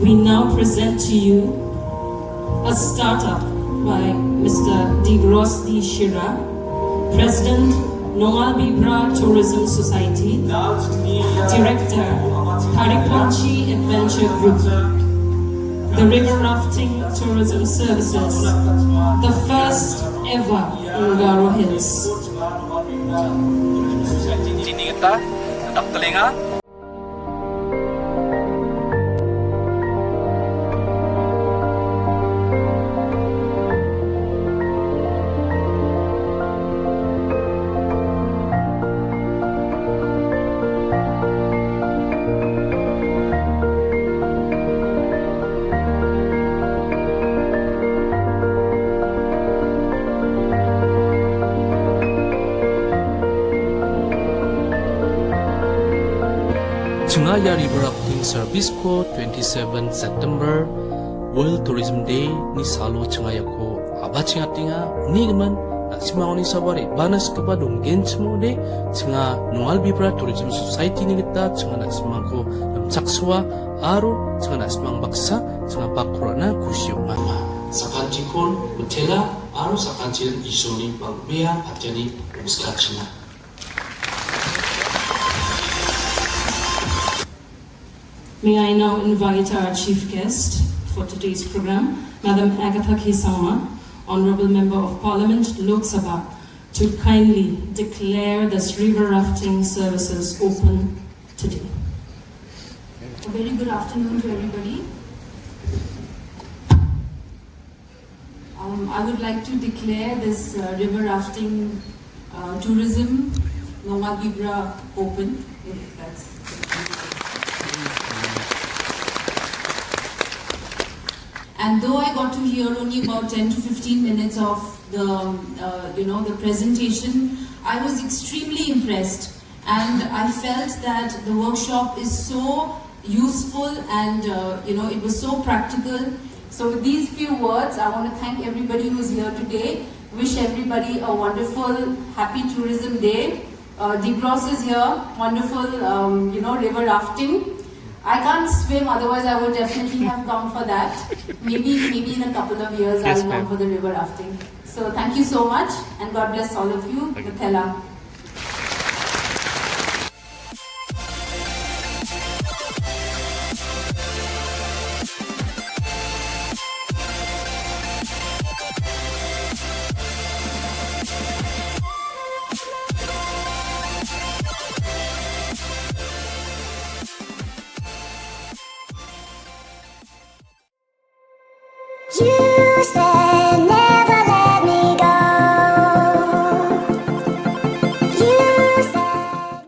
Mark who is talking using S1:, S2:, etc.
S1: we now present to you a startup by Mr. Digros D. Shira, President, Nongalbibra Tourism Society, Director, Karipanchi Adventure Group, the River Rafting Tourism Services, the first ever in Garo Hills.
S2: Sini kita tetap telinga. Chengaya River Rafting Service ko 27 September World Tourism Day ni Salo Chengaya ko abacing atinga ni gaman nagsimao ni sabari banas ka ba donggen chmo de chenga Nongalbibra Tourism Society ni kita chenga nagsimang ko namchakswa aro chenga nagsimang baksa chenga bakurana kusyong mama sakanchikon hotela aro sakanchil isoni bangbea atjani uskachina.
S1: May I now invite our chief guest for today's program, Madam Agata Sangma, Honorable Member of Parliament, Lok Sabha, to kindly declare this river rafting services open today.
S3: A very good afternoon to everybody. I would like to declare this river rafting tourism Nongalbibra open. If that's And though I got to hear only about 10 to 15 minutes of the presentation, I was extremely impressed, and I felt that the workshop is so useful and it was so practical. So with these few words, I want to thank everybody who's here today. Wish everybody a wonderful, happy tourism day. Digros is here, wonderful, river rafting. I can't swim, otherwise I would definitely have come for that. Maybe in a couple of years I'll come for the river rafting. So thank you so much, and God bless all of you. Mathela.
S4: You say